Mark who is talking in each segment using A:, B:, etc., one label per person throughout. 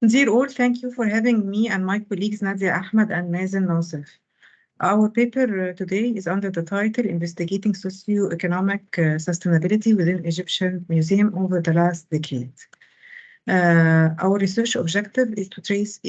A: Dear all, thank you for having me and my colleagues Nadia Ahmed and Mazen Nasif. Our paper today is under the title Investigating Socioeconomic Sustainability within Egyptian Museum over the last decade. Our research objective is to trace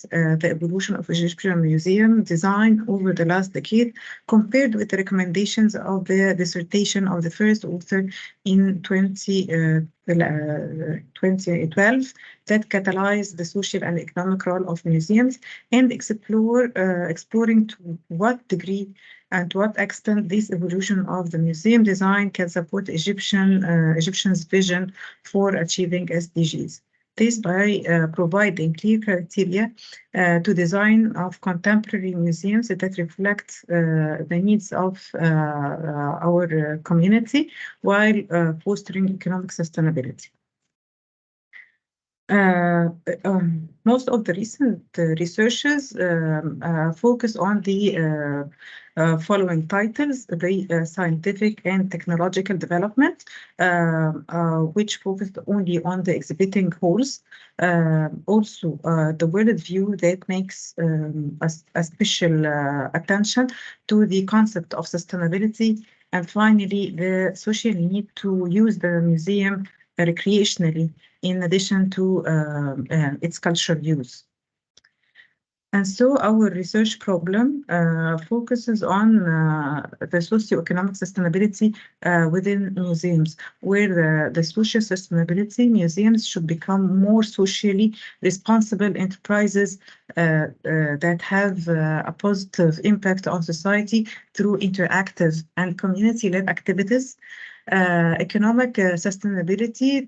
A: the evolution of Egyptian museum design over the last decade, compared with the recommendations of the dissertation of the first author in 2012 that catalyzed the social and economic role of museums, and exploring to what degree and to what extent this evolution of the museum design can support Egyptians' vision for achieving SDGs. This by providing clear criteria to design of contemporary museums that reflect the needs of our community while fostering economic sustainability. Most of the recent researches focus on the following titles: the scientific and technological development, which focused only on the exhibiting halls. Also, the worldview that makes a special attention to the concept of sustainability, and finally, the social need to use the museum recreationally, in addition to its cultural use. And so our research problem focuses on the socioeconomic sustainability within museums, where the social sustainability museums should become more socially responsible enterprises that have a positive impact on society through interactive and community-led activities. Economic sustainability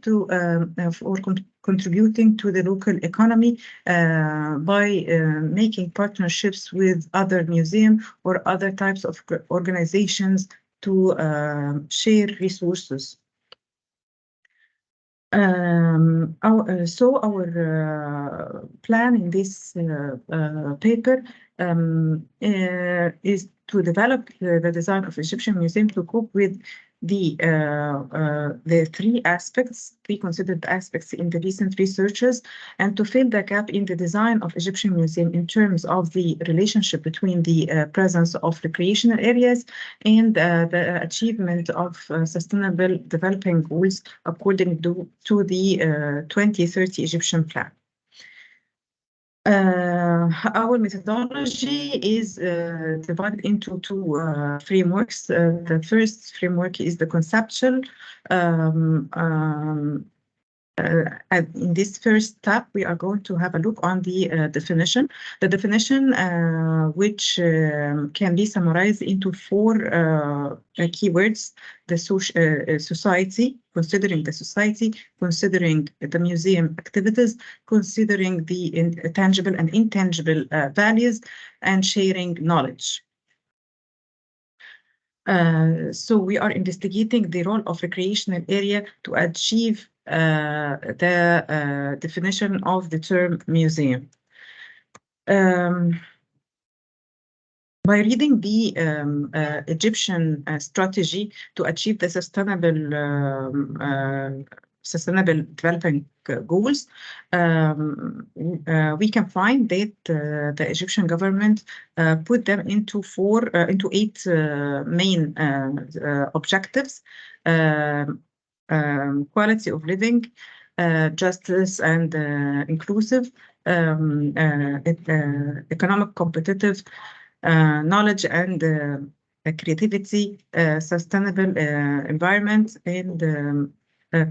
A: for contributing to the local economy by making partnerships with other museums or other types of organizations to share resources. Our plan in this paper is to develop the design of Egyptian museum to cope with the three considered aspects in the recent researches, and to fill the gap in the design of Egyptian museum in terms of the relationship between the presence of recreational areas and the achievement of sustainable developing goals according to the 2030 Egyptian plan. Our methodology is divided into two frameworks. The first framework is the conceptual. In this first step, we are going to have a look on the definition. The definition, which can be summarized into four keywords: the society, considering the society, considering the museum activities, considering the tangible and intangible values, and sharing knowledge. So we are investigating the role of recreational area to achieve the definition of the term museum. By reading the Egyptian strategy to achieve the sustainable developing goals, we can find that the Egyptian government put them into eight main objectives: quality of living, justice and inclusive, economic competitive, knowledge and creativity, sustainable environment, and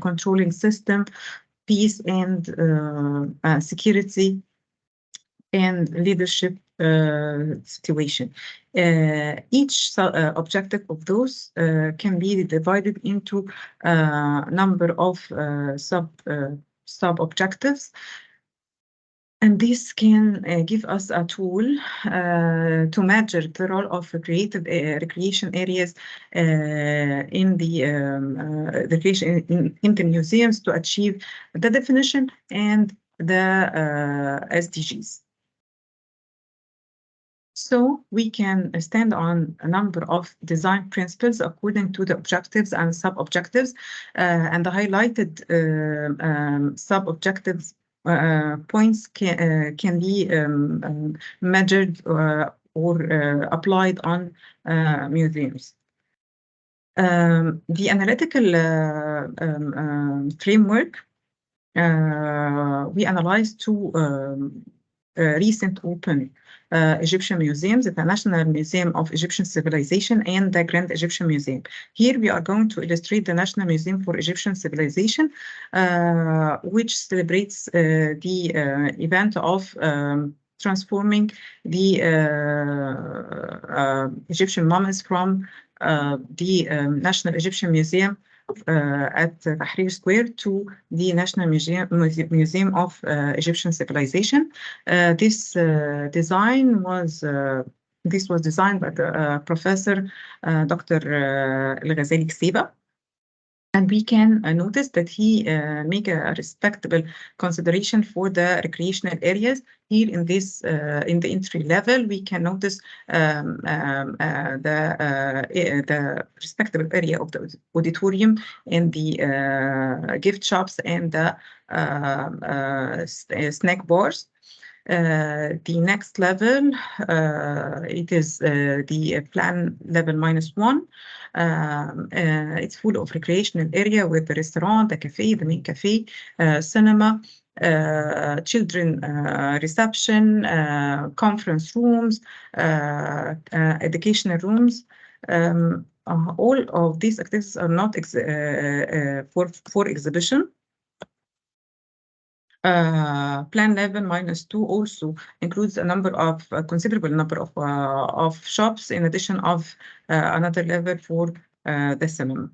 A: controlling system, peace and security, and leadership situation. Each objective of those can be divided into a number of sub-objectives. And this can give us a tool to measure the role of creative recreation areas in the museums to achieve the definition and the SDGs. So we can stand on a number of design principles according to the objectives and sub-objectives, and the highlighted sub-objectives points can be measured or applied on museums. The analytical framework, we analyzed two recent open Egyptian museums, the National Museum of Egyptian Civilization and the Grand Egyptian Museum. Here we are going to illustrate the National Museum for Egyptian Civilization, which celebrates the event of transforming the Egyptian mummies from the National Egyptian Museum at Tahrir Square to the National Museum of Egyptian Civilization. This was designed by the Professor Dr. El-Ghazali Kseba. And we can notice that he make a respectable consideration for the recreational areas. Here in this, in the entry level, we can notice the respectable area of the auditorium and the gift shops and the snack bars. The next level, it is the plan level -1. It's full of recreational area with the restaurant, the cafe, the main cafe, cinema, children reception, conference rooms, educational rooms. All of these activities are not for exhibition. Plan level -2 also includes a number of considerable number of shops in addition of another level for the cinema.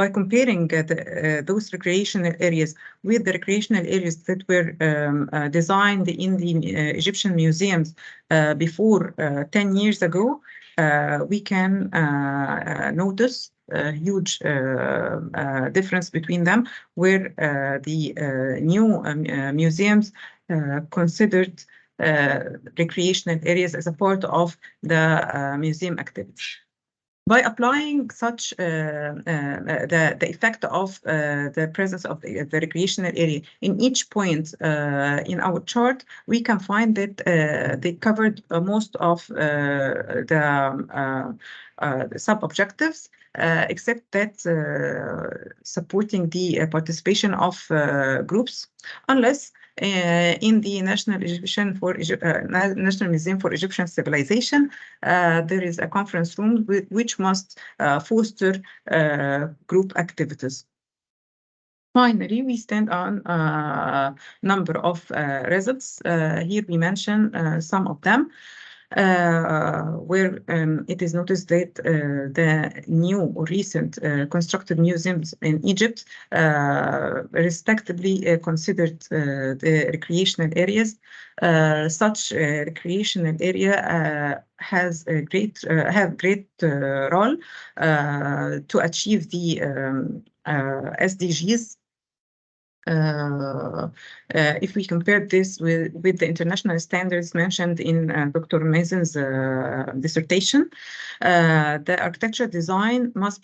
A: By comparing those recreational areas with the recreational areas that were designed in the Egyptian museums before 10 years ago, we can notice a huge difference between them, where the new museums considered recreational areas as a part of the museum activity. By applying such the effect of the presence of the recreational area in each point in our chart, we can find that they covered most of the sub-objectives, except that supporting the participation of groups, unless in the National Museum for Egyptian Civilization, there is a conference room which must foster group activities. Finally, we stand on a number of results. Here we mention some of them. Where it is noticed that the new or recent constructed museums in Egypt respectively considered the recreational areas. Such recreational area have great role to achieve the SDGs. If we compare this with the international standards mentioned in Dr. Mazen's dissertation, the architecture design must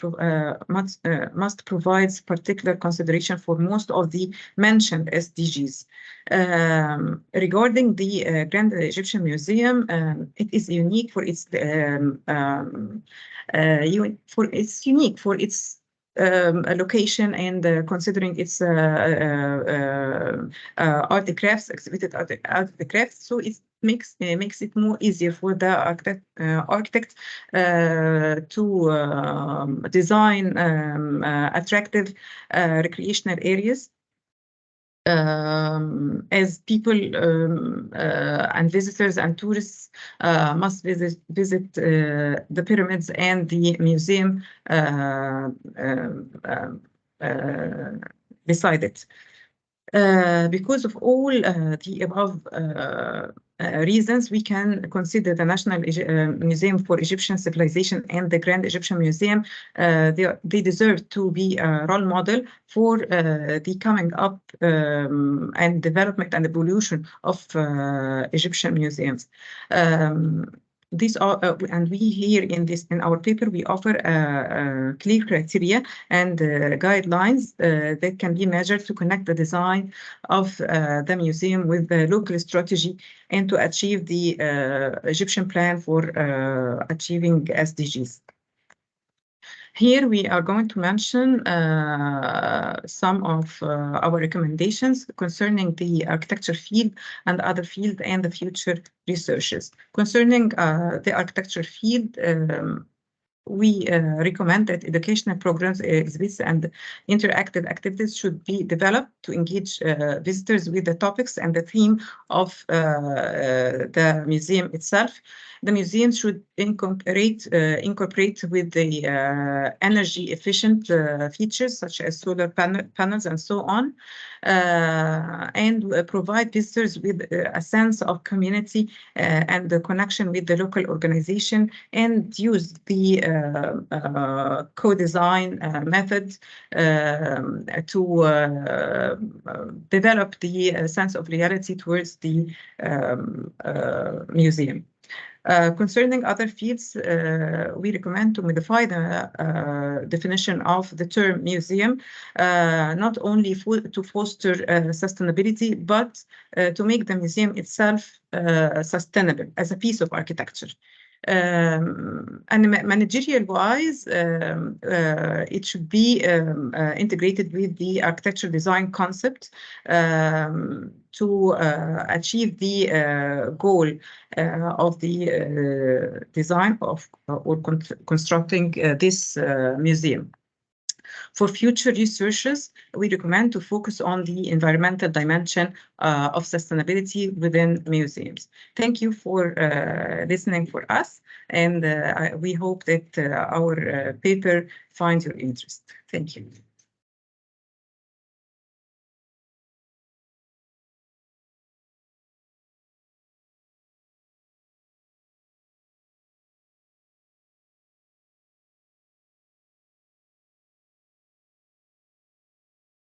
A: provide particular consideration for most of the mentioned SDGs. Regarding the Grand Egyptian Museum, it is unique for its location and considering its artifacts, exhibited artifacts, so it makes it more easier for the architect to design attractive recreational areas. As people and visitors and tourists must visit the pyramids and the museum beside it. Because of all the above reasons, we can consider the National Museum for Egyptian Civilization and the Grand Egyptian Museum. They deserve to be a role model for the coming up and development and evolution of Egyptian museums. these are, and we here in our paper, we offer clear criteria and guidelines that can be measured to connect the design of the museum with the local strategy and to achieve the Egyptian plan for achieving SDGs. Here we are going to mention some of our recommendations concerning the architecture field and other field and the future researches. Concerning the architecture field, we recommend that educational programs, exhibits, and interactive activities should be developed to engage visitors with the topics and the theme of the museum itself. The museum should incorporate with the energy efficient features such as solar panels and so on, and provide visitors with a sense of community and the connection with the local organization, and use the co-design methods to develop the sense of reality towards the museum. Concerning other fields, we recommend to modify the definition of the term museum, not only to foster sustainability, but to make the museum itself sustainable as a piece of architecture. And managerial wise, it should be integrated with the architecture design concept to achieve the goal of the design of or constructing this museum. For future researchers, we recommend to focus on the environmental dimension of sustainability within museums. Thank you for listening for us, and we hope that our paper finds your interest. Thank you.